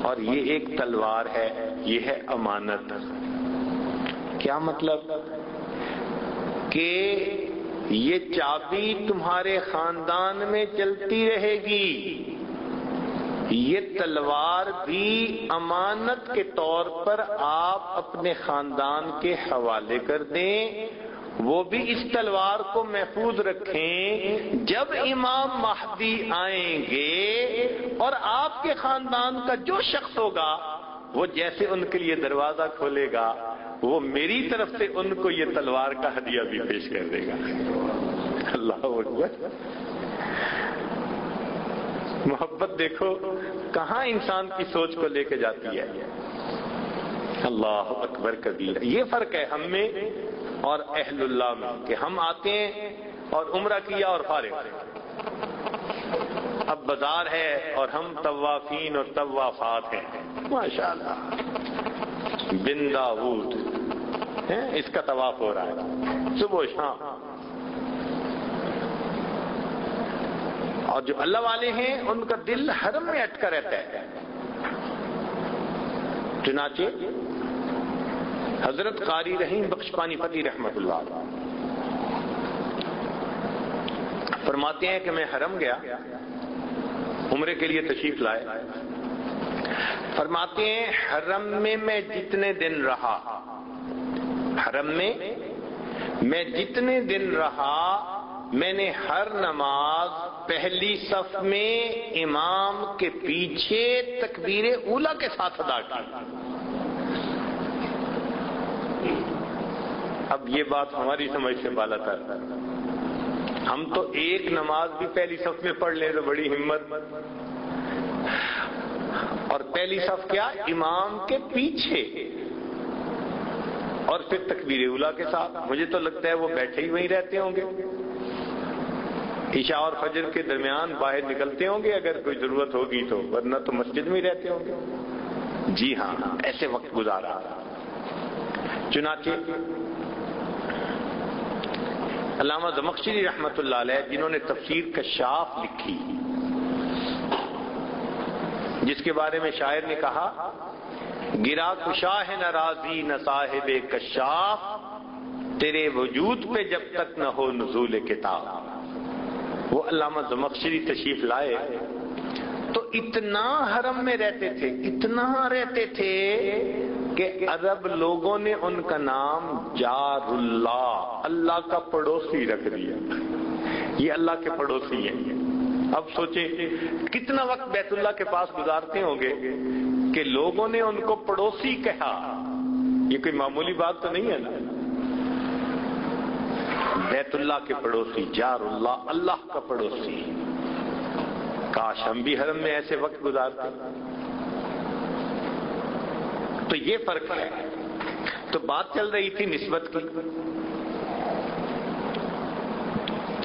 اور یہ ایک تلوار ہے یہ ہے امانت. کیا مطلب؟ کہ یہ چابی تمہارے خاندان میں چلتی رہے گی، یہ تلوار بھی امانت کے طور پر آپ اپنے خاندان کے حوالے کر دیں، وہ بھی اس تلوار کو محفوظ رکھیں. جب امام مہدی آئیں گے اور آپ کے خاندان کا جو شخص ہوگا وہ جیسے ان کے لیے دروازہ کھولے گا وہ میری طرف سے ان کو یہ تلوار کا ہدیہ بھی پیش کر دے گا. اللہ اکبر. محبت دیکھو کہاں انسان کی سوچ کو لے کے جاتی ہے. اللہ اکبر کبیر. یہ فرق ہے ہم میں اور اہل اللہ میں کہ ہم آتے ہیں اور عمرہ کیا اور فارغ. اب بازار ہے اور ہم طوافین اور طوافات ہیں. ماشاءاللہ بن داؤد اس کا طواف ہو رہا ہے صبح و شام. اور جو اللہ والے ہیں ان کا دل حرم میں اٹکا رہتا ہے. چنانچہ حضرت قاری رحیم بخش پانی پتی رحمت اللہ فرماتے ہیں کہ میں حرم گیا، عمرے کے لیے تشریف لائے. فرماتے ہیں حرم میں میں جتنے دن رہا، حرم میں میں جتنے دن رہا میں نے ہر نماز پہلی صف میں امام کے پیچھے تکبیر اولا کے ساتھ ادا کی. اب یہ بات ہماری سمجھ سے بالا تر. ہم تو ایک نماز بھی پہلی صف میں پڑھ لیں تو بڑی ہمت، اور پہلی صف کیا امام کے پیچھے اور پھر تکبیر اولا کے ساتھ. مجھے تو لگتا ہے وہ بیٹھے ہی وہیں رہتے ہوں گے، عشاء اور فجر کے درمیان باہر نکلتے ہوں گے اگر کوئی ضرورت ہوگی تو، ورنہ تو مسجد میں رہتے ہوں گے. جی ہاں ایسے وقت گزارا. چنانچہ علامہ زمخشری رحمت اللہ علیہ جنہوں نے تفسیر کشاف لکھی، جس کے بارے میں شاعر نے کہا گرا کشا ہے نہ راضی نہ صاحب کشاف، تیرے وجود پہ جب تک نہ ہو نزول کتاب. وہ علامہ زمخشری تشریف لائے تو اتنا حرم میں رہتے تھے، اتنا رہتے تھے کہ عرب لوگوں نے ان کا نام جار اللہ، اللہ کا پڑوسی رکھ دیا. یہ اللہ کے پڑوسی ہیں. اب سوچیں کتنا وقت بیت اللہ کے پاس گزارتے ہوں گے کہ لوگوں نے ان کو پڑوسی کہا. یہ کوئی معمولی بات تو نہیں ہے نا. بیت اللہ کے پڑوسی، جار اللہ، اللہ کا پڑوسی. کاش ہم بھی حرم میں ایسے وقت گزارتے. تو یہ فرق ہے. تو بات چل رہی تھی نسبت کی.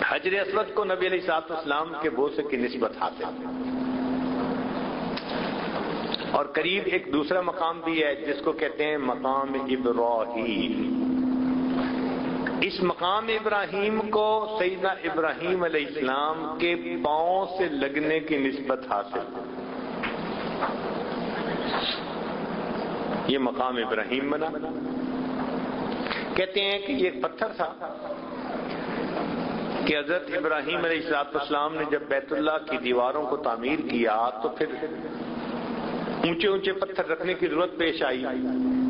حجر اسود کو نبی علیہ الصلوۃ والسلام کے بوسے کی نسبت حاصل. اور قریب ایک دوسرا مقام بھی ہے جس کو کہتے ہیں مقام ابراہیم. اس مقام ابراہیم کو سیدنا ابراہیم علیہ السلام کے پاؤں سے لگنے کی نسبت حاصل. یہ مقام ابراہیم بنا. کہتے ہیں کہ یہ ایک پتھر تھا کہ حضرت ابراہیم علیہ السلام نے جب بیت اللہ کی دیواروں کو تعمیر کیا تو پھر اونچے اونچے پتھر رکھنے کی ضرورت پیش آئی،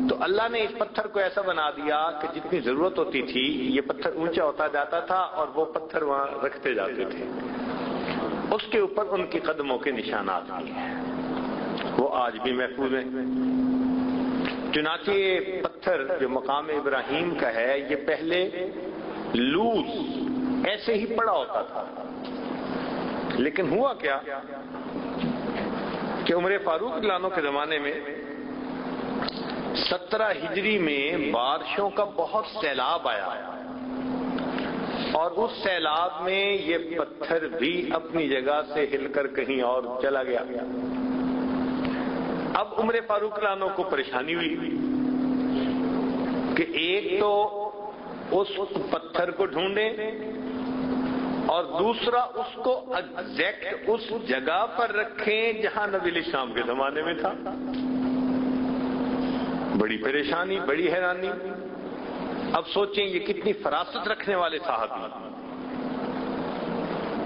تو اللہ نے اس پتھر کو ایسا بنا دیا کہ جتنی ضرورت ہوتی تھی یہ پتھر اونچا ہوتا جاتا تھا اور وہ پتھر وہاں رکھتے جاتے تھے. اس کے اوپر ان کے قدموں کے نشانات بھی ہیں، وہ آج بھی محفوظ ہیں. چنانچہ یہ پتھر جو مقام ابراہیم کا ہے یہ پہلے لوز ایسے ہی پڑا ہوتا تھا، لیکن ہوا کیا کہ عمر فاروق رضی اللہ عنہ کے زمانے میں 17 ہجری میں بارشوں کا بہت سیلاب آیا اور اس سیلاب میں یہ پتھر بھی اپنی جگہ سے ہل کر کہیں اور چلا گیا. اب عمر فاروق رضی اللہ عنہ کو پریشانی ہوئی کہ ایک تو اس پتھر کو ڈھونڈیں اور دوسرا اس کو ایگزیکٹ اس جگہ پر رکھیں جہاں نبی علیہ السلام کے زمانے میں تھا. بڑی پریشانی، بڑی حیرانی. اب سوچیں یہ کتنی فراست رکھنے والے صحابی.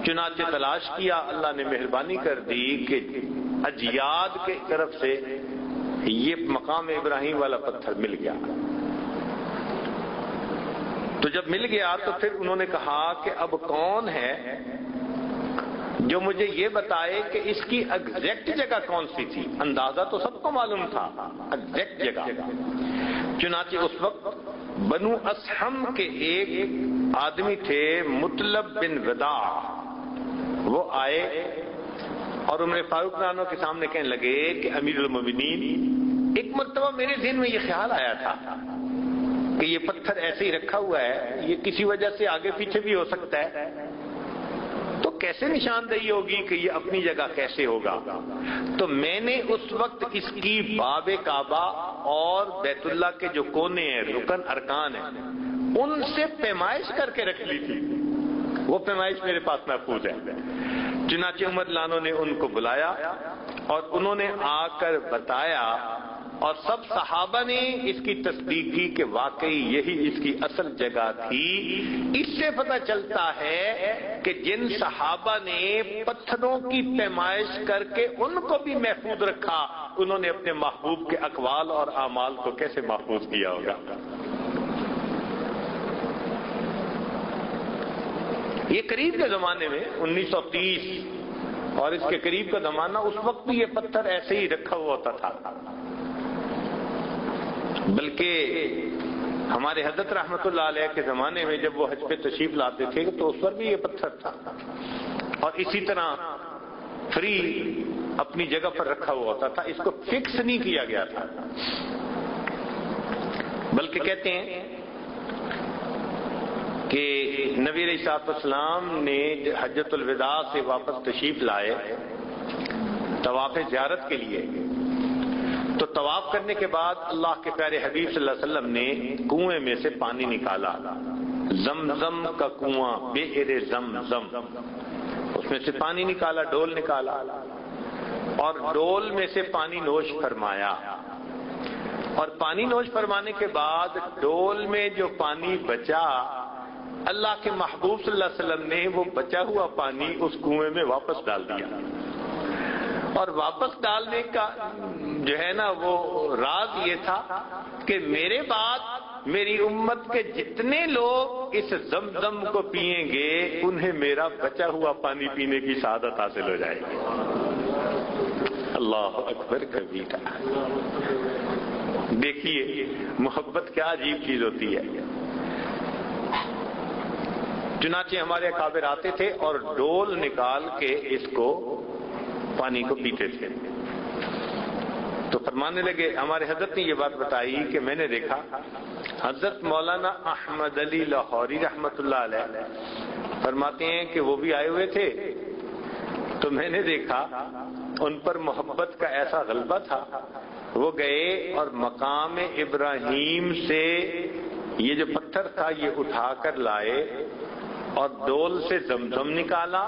چنانچہ تلاش کیا، اللہ نے مہربانی کر دی کہ اجیاد کی طرف سے یہ مقام ابراہیم والا پتھر مل گیا. تو جب مل گیا تو پھر انہوں نے کہا کہ اب کون ہے جو مجھے یہ بتائے کہ اس کی ایگزیکٹ جگہ کون سی تھی. اندازہ تو سب کو معلوم تھا، ایگزیکٹ جگہ. چنانچہ اس وقت بنو اسحم کے ایک آدمی تھے مطلب بن وداع، وہ آئے اور عمر فاروق عنہ کے سامنے کہنے لگے کہ امیر المومنین، ایک مرتبہ میرے ذہن میں یہ خیال آیا تھا کہ یہ پتھر ایسے ہی رکھا ہوا ہے، یہ کسی وجہ سے آگے پیچھے بھی ہو سکتا ہے، تو کیسے نشاندہی ہوگی کہ یہ اپنی جگہ کیسے ہوگا. تو میں نے اس وقت اس کی باب کعبہ اور بیت اللہ کے جو کونے ہیں، رکن ارکان ہیں، ان سے پیمائش کر کے رکھ لی تھی. وہ پیمائش میرے پاس محفوظ ہے. چنانچہ عمر رضی اللہ عنہ نے ان کو بلایا اور انہوں نے آ کر بتایا اور سب صحابہ نے اس کی تصدیق کی کہ واقعی یہی اس کی اصل جگہ تھی. اس سے پتہ چلتا ہے کہ جن صحابہ نے پتھروں کی پیمائش کر کے ان کو بھی محفوظ رکھا، انہوں نے اپنے محبوب کے اقوال اور اعمال کو کیسے محفوظ کیا ہوگا. یہ قریب کے زمانے میں 1930 اور اس کے قریب کا زمانہ، اس وقت بھی یہ پتھر ایسے ہی رکھا ہوا ہوتا تھا. بلکہ ہمارے حضرت رحمت اللہ علیہ کے زمانے میں جب وہ حج پہ تشریف لاتے تھے تو اس پر بھی یہ پتھر تھا اور اسی طرح فری اپنی جگہ پر رکھا ہوا ہوتا تھا. اس کو فکس نہیں کیا گیا تھا، بلکہ کہتے ہیں کہ نبی علیہ السلام نے حجۃ الوداع سے واپس تشریف لائے طواف زیارت کے لیے، تو طواف کرنے کے بعد اللہ کے پیارے حبیب صلی اللہ علیہ وسلم نے کنویں میں سے پانی نکالا. زمزم کا کنواں، بئر زمزم، اس میں سے پانی نکالا، ڈول نکالا اور ڈول میں سے پانی نوش فرمایا. اور پانی نوش فرمانے کے بعد ڈول میں جو پانی بچا، اللہ کے محبوب صلی اللہ علیہ وسلم نے وہ بچا ہوا پانی اس کنویں میں واپس ڈال دیا. اور واپس ڈالنے کا جو ہے نا وہ راز یہ تھا کہ میرے بعد میری امت کے جتنے لوگ اس زمزم کو پیئیں گے انہیں میرا بچا ہوا پانی پینے کی سعادت حاصل ہو جائے گی. اللہ اکبر کبیرہ. دیکھیے محبت کیا عجیب چیز ہوتی ہے. چنانچہ ہمارے اکابر آتے تھے اور ڈول نکال کے اس کو پانی کو پیتے تھے. تو فرمانے لگے، ہمارے حضرت نے یہ بات بتائی کہ میں نے دیکھا حضرت مولانا احمد علی لاہوری رحمت اللہ علیہ فرماتے ہیں کہ وہ بھی آئے ہوئے تھے تو میں نے دیکھا ان پر محبت کا ایسا غلبہ تھا، وہ گئے اور مقام ابراہیم سے یہ جو پتھر تھا یہ اٹھا کر لائے اور ڈول سے زمزم نکالا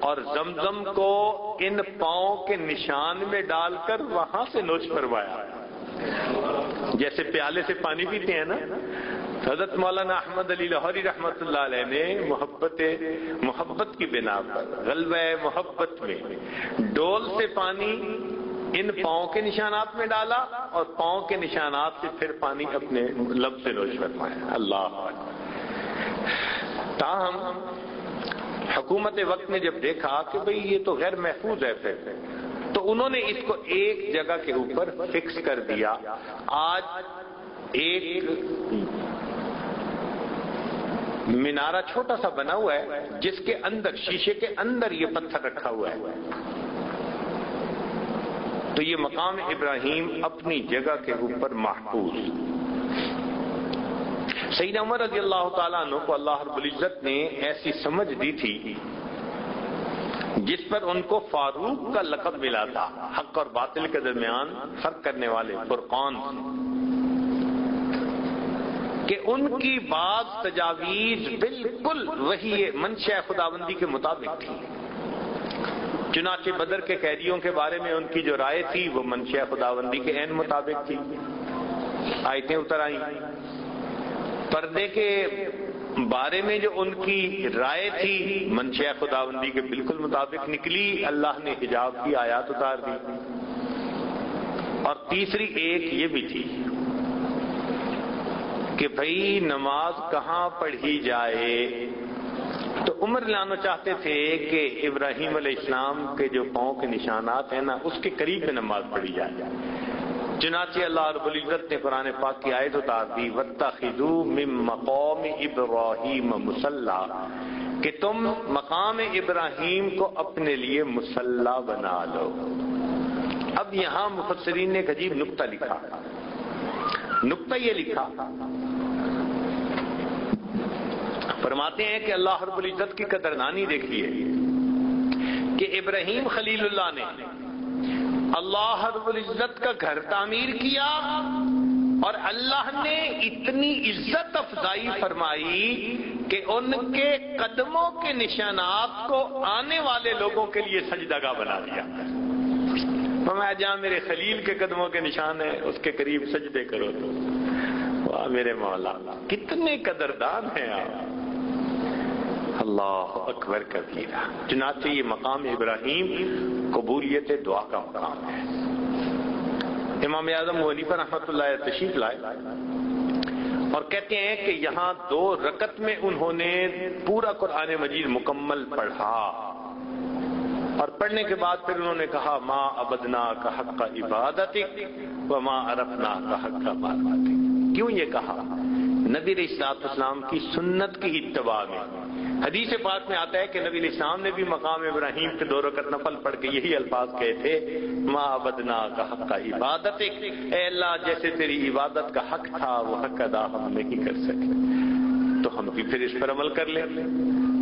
اور زمزم کو ان پاؤں کے نشان میں ڈال کر وہاں سے نوش فرمایا، جیسے پیالے سے پانی پیتے ہیں نا۔ حضرت مولانا احمد علی لاہوری رحمۃ اللہ علیہ نے محبت کی بنا پر غلبہ محبت میں ڈول سے پانی ان پاؤں کے نشانات میں ڈالا اور پاؤں کے نشانات سے پھر پانی اپنے لب سے نوش فرمایا۔ اللہ تاہم حکومت وقت نے جب دیکھا کہ بھئی یہ تو غیر محفوظ ہے پھر، تو انہوں نے اس کو ایک جگہ کے اوپر فکس کر دیا۔ آج ایک مینارہ چھوٹا سا بنا ہوا ہے جس کے اندر شیشے کے اندر یہ پتھر رکھا ہوا ہے، تو یہ مقام ابراہیم اپنی جگہ کے اوپر محفوظ۔ سیدنا عمر رضی اللہ تعالیٰ عنہ کو اللہ رب العزت نے ایسی سمجھ دی تھی جس پر ان کو فاروق کا لقب ملا تھا، حق اور باطل کے درمیان فرق کرنے والے فرقان، کہ ان کی بعض تجاویز بالکل وہی منشاء خداوندی کے مطابق تھی۔ چنانچہ بدر کے قیدیوں کے بارے میں ان کی جو رائے تھی وہ منشاء خداوندی کے عین مطابق تھی، آیتیں اتر آئیں۔ پردے کے بارے میں جو ان کی رائے تھی منشاء خداوندی کے بالکل مطابق نکلی، اللہ نے حجاب کی آیات اتار دی۔ اور تیسری ایک یہ بھی تھی کہ بھئی نماز کہاں پڑھی جائے، تو عمر لانا چاہتے تھے کہ ابراہیم علیہ السلام کے جو پاؤں کے نشانات ہیں نا اس کے قریب میں نماز پڑھی جائے۔ چنانچہ اللہ رب العزت نے قرآن پاک کی آیت اتار دی، وَاتَّخِذُوا مِن مَّقَامِ إِبْرَاهِيمَ مُصَلًّى، کہ تم مقام ابراہیم کو اپنے لیے مصلی بنا لو۔ اب یہاں مفسرین نے ایک عجیب نقطہ لکھا، نقطہ یہ لکھا، فرماتے ہیں کہ اللہ رب العزت کی قدردانی دیکھیے کہ ابراہیم خلیل اللہ نے اللہ رب العزت کا گھر تعمیر کیا اور اللہ نے اتنی عزت افزائی فرمائی کہ ان کے قدموں کے نشانات کو آنے والے لوگوں کے لیے سجدگاہ بنا دیا۔ فرمایا جہاں میرے خلیل کے قدموں کے نشان ہیں اس کے قریب سجدے کرو تو۔ واہ میرے مولا، کتنے قدردان ہیں آپ، اللہ اکبر کبیرہ۔ چنانچہ یہ مقام ابراہیم قبولیت دعا کا مقام ہے۔ امام اعظم ابو حنیفہ رحمۃ اللہ تشریف لائے اور کہتے ہیں کہ یہاں 2 رکعت میں انہوں نے پورا قرآن مجید مکمل پڑھا، اور پڑھنے کے بعد پھر انہوں نے کہا ما عبدنا کا حق عبادتک وما عرفنا کا حق معرفتک۔ کیوں یہ کہا؟ نبی علیہ الصلوۃ والسلام کی سنت کی اتباع میں۔ حدیث پاک میں آتا ہے کہ نبی علیہ السلام نے بھی مقام ابراہیم کے 2 رکعت نفل پڑھ کے یہی الفاظ کہے تھے، ما عبدنا کا حق عبادتک، اے اللہ جیسے تیری عبادت کا حق تھا وہ حق ادا ہم نہیں کر سکے، تو ہم بھی پھر اس پر عمل کر لیں۔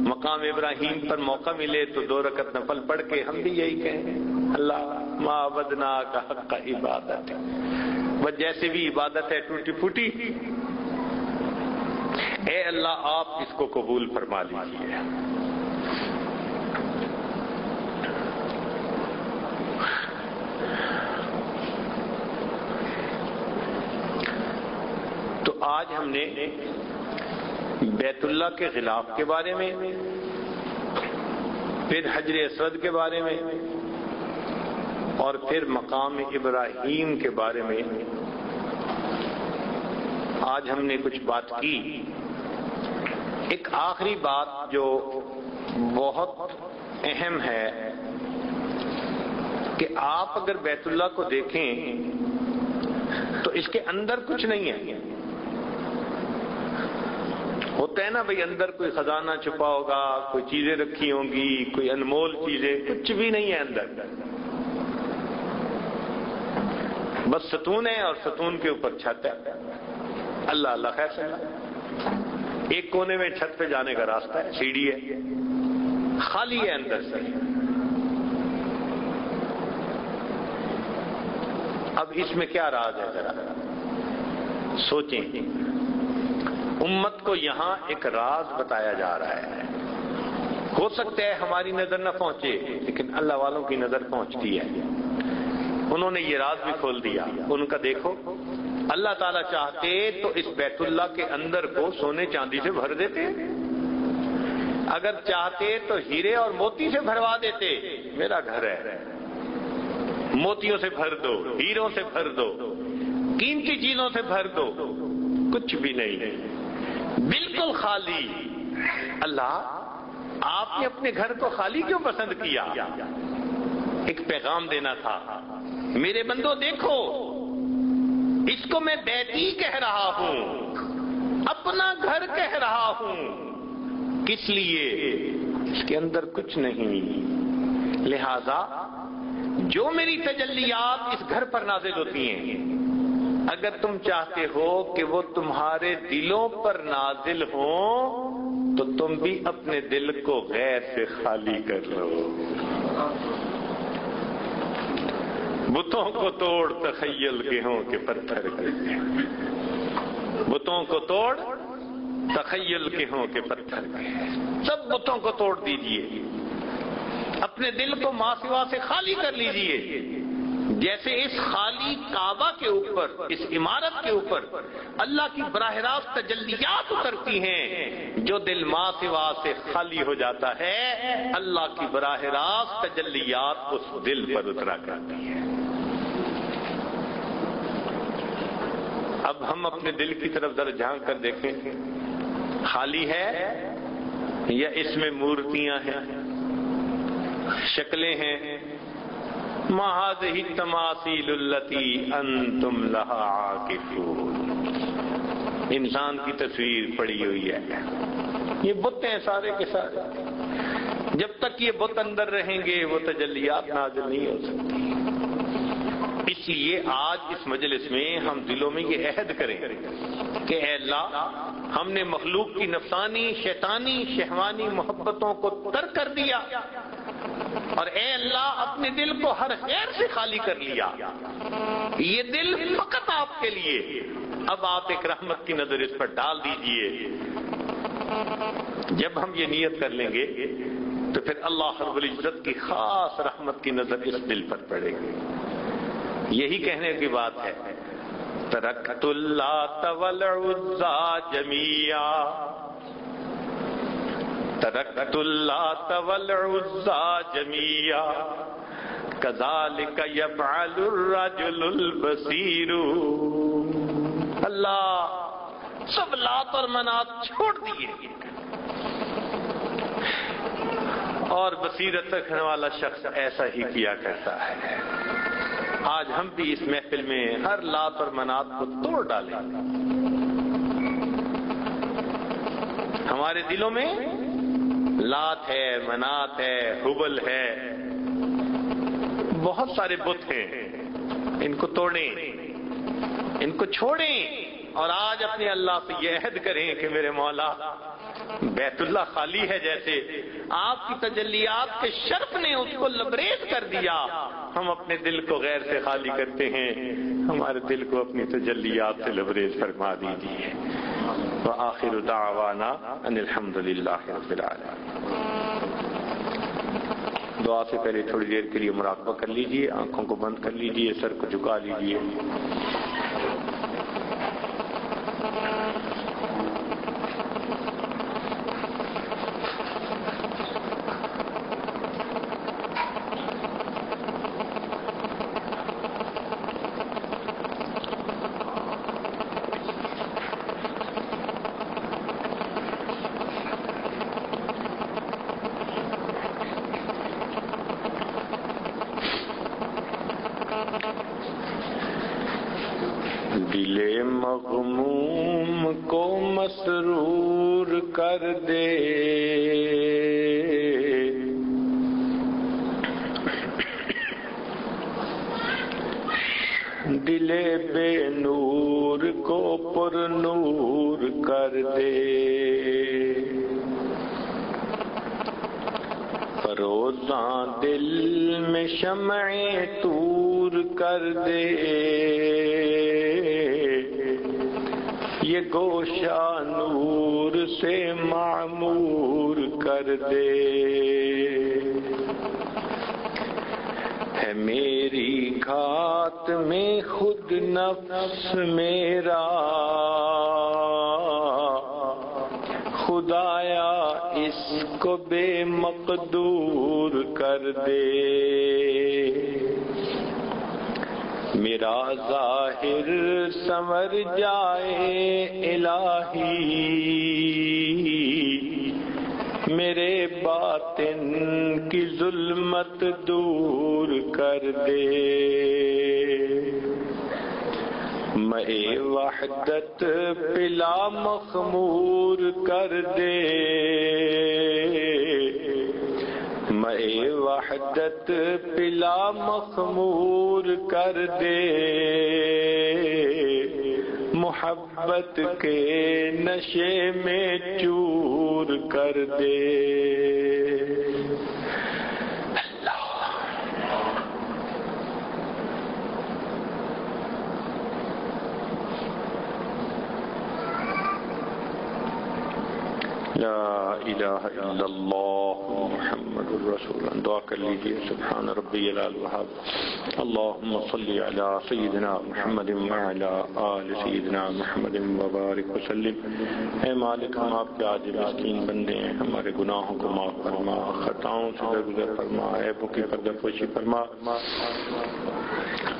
مقام ابراہیم پر موقع ملے تو 2 رکعت نفل پڑھ کے ہم بھی یہی کہیں، اللہ ما عبدنا کا حق عبادتک، وہ جیسے بھی عبادت ہے ٹوٹی پھوٹی، اے اللہ آپ اس کو قبول فرما لیجیے۔ تو آج ہم نے بیت اللہ کے غلاف کے بارے میں، پھر حجر اسود کے بارے میں، اور پھر مقام ابراہیم کے بارے میں آج ہم نے کچھ بات کی۔ ایک آخری بات جو بہت اہم ہے کہ آپ اگر بیت اللہ کو دیکھیں تو اس کے اندر کچھ نہیں ہے۔ ہوتا ہے نا بھئی اندر کوئی خزانہ چھپا ہوگا، کوئی چیزیں رکھی ہوں گی، کوئی انمول چیزیں، کچھ بھی نہیں ہے اندر، بس ستون ہے اور ستون کے اوپر چھت ہے۔ اللہ اللہ خیر سے ایک کونے میں چھت پہ جانے کا راستہ ہے، سیڑھی ہے، خالی ہے اندر سے۔ اب اس میں کیا راز ہے ذرا سوچیں. امت کو یہاں ایک راز بتایا جا رہا ہے. ہو سکتا ہے ہماری نظر نہ پہنچے لیکن اللہ والوں کی نظر پہنچتی ہے. انہوں نے یہ راز بھی کھول دیا. ان کا دیکھو اللہ تعالیٰ چاہتے تو اس بیت اللہ کے اندر کو سونے چاندی سے بھر دیتے, اگر چاہتے تو ہیرے اور موتی سے بھروا دیتے. میرا گھر ہے, موتیوں سے بھر دو, ہیروں سے بھر دو, قیمتی چیزوں سے بھر دو. کچھ بھی نہیں, بالکل خالی. اللہ آپ نے اپنے گھر کو خالی کیوں پسند کیا؟ ایک پیغام دینا تھا, میرے بندو دیکھو اس کو میں بیتی کہہ رہا ہوں, اپنا گھر کہہ رہا ہوں. کس لیے؟ اس کے اندر کچھ نہیں. لہذا جو میری تجلیات اس گھر پر نازل ہوتی ہیں, اگر تم چاہتے ہو کہ وہ تمہارے دلوں پر نازل ہوں تو تم بھی اپنے دل کو غیر سے خالی کر لو. بتوں کو توڑ تخیل کے ہوں کہ پتھر کے, بتوں کو توڑ تخیل کے ہوں کہ پتھر کے. سب بتوں کو توڑ دیجئے, اپنے دل کو ما سوا سے خالی کر لیجئے. جیسے اس خالی کعبہ کے اوپر, اس عمارت کے اوپر اللہ کی براہ راست تجلیات اترتی ہیں, جو دل ما سوا سے خالی ہو جاتا ہے اللہ کی براہ راست تجلیات اس دل پر اترا کرتی ہیں. اب ہم اپنے دل کی طرف ذرا جھانک کر دیکھیں, خالی ہے یا اس میں مورتیاں ہیں, شکلیں ہیں؟ ما هذه التماثيل التي انتم لها عاكفون. انسان کی تصویر پڑی ہوئی ہے, یہ بت ہیں سارے کے سارے. جب تک یہ بت اندر رہیں گے وہ تجلیات نازل نہیں ہو سکتی. اس لیے آج اس مجلس میں ہم دلوں میں یہ عہد کریں کہ اے اللہ, ہم نے مخلوق کی نفسانی شیطانی شہوانی محبتوں کو ترک کر دیا, اور اے اللہ اپنے دل کو ہر خیر سے خالی کر لیا. یہ دل فقط آپ کے لیے. اب آپ ایک رحمت کی نظر اس پر ڈال دیجئے. جب ہم یہ نیت کر لیں گے تو پھر اللہ رب العزت کی خاص رحمت کی نظر اس دل پر پڑے گی. یہی کہنے کی بات ہے, ترکت اللات والعزى جميعا, ترکت اللات والعزى جميعا كذلك يفعل الرجل البصير. اللہ سب لات اور منات چھوڑ دیے اور بصیرت رکھنے والا شخص ایسا ہی کیا کرتا ہے. آج ہم بھی اس محفل میں ہر لات اور منات کو توڑ ڈالیں. ہمارے دلوں میں لات ہے, منات ہے, حبل ہے, بہت سارے بت ہیں. ان کو توڑیں, ان کو چھوڑیں, اور آج اپنے اللہ سے یہ عہد کریں کہ میرے مولا بیت اللہ خالی ہے, جیسے آپ کی تجلیات کے شرف نے اس کو لبریز کر دیا, ہم اپنے دل کو غیر سے خالی کرتے ہیں. ہمارے دل کو اپنی تجلیات سے لبریز فرما دیجیے. وآخر دعوانا ان الحمد للہ رب العالمین. دعا سے پہلے تھوڑی دیر کے لیے مراقبہ کر لیجیے, آنکھوں کو بند کر لیجیے, سر کو جھکا لیجیے. دل مغموم کو مسرور کر دے, دل بے نور کو پر نور کر دے. فروزاں دل میں شمع تو دور کر دے، یہ گوشہ نور سے معمور کر دے، ہے میری گھات میں خود نفس میرا، خدایا اس کو بے مقدور کر دے، میرا ظاہر سنور جائے الہی، میرے باطن کی ظلمت دور کر دے، مئے وحدت پلا مخمور کر دے، مئے وحدت پلا مخمور کر دے، محبت کے نشے میں چور کر دے۔ لا الہ الا اللہ محمد الرسول اللہ۔ دعا کر لیجئے، سبحان ربی الاعلی الوہاب، اللہم صلی علی سیدنا محمد وعلی آل سیدنا محمد وبارک وسلم۔ اے مالک، ہم آپ کے عاجز مسکین بندے ہیں، ہمارے گناہوں کو معاف فرما، خطاؤں سے درگزر فرما، عیبوں کی پردہ پوشی فرما۔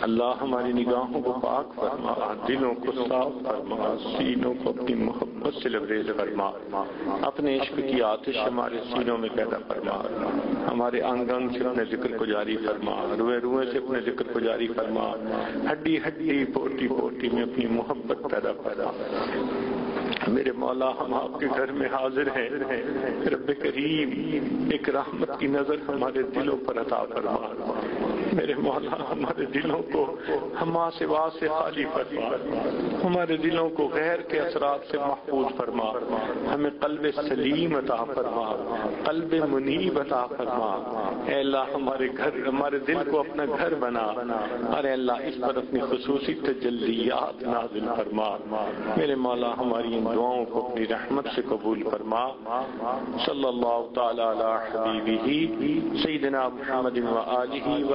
اللہ ہماری نگاہوں کو پاک فرما، دلوں کو صاف فرما، سینوں کو اپنی محبت سے لبریز فرما، اپنے عشق کی آتش ہمارے سینوں میں پیدا فرما، ہمارے انگ انگ سے اپنے ذکر کو جاری فرما، روئے روئے سے اپنے ذکر کو جاری فرما، ہڈی ہڈی پوٹی پوٹی میں اپنی محبت پیدا فرما۔ میرے مولا، ہم آپ کے گھر میں حاضر ہیں، رب کریم ایک رحمت کی نظر ہمارے دلوں پر عطا فرما۔ میرے مولا، ہمارے دلوں کو ہما سوا سے خالی فرما، ہمارے دلوں کو غیر کے اثرات سے محفوظ فرما، ہمیں قلب سلیم عطا فرما، قلب منیب عطا فرما۔ اے اللہ، ہمارے دل کو اپنا گھر بنا، اور اے اللہ اس پر اپنی خصوصی تجلیات نازل فرما۔ میرے مولا، ہماری ان دعاؤں کو اپنی رحمت سے قبول فرما۔ صلی اللہ تعالی علی حبیبہ سیدنا محمد و آلہ و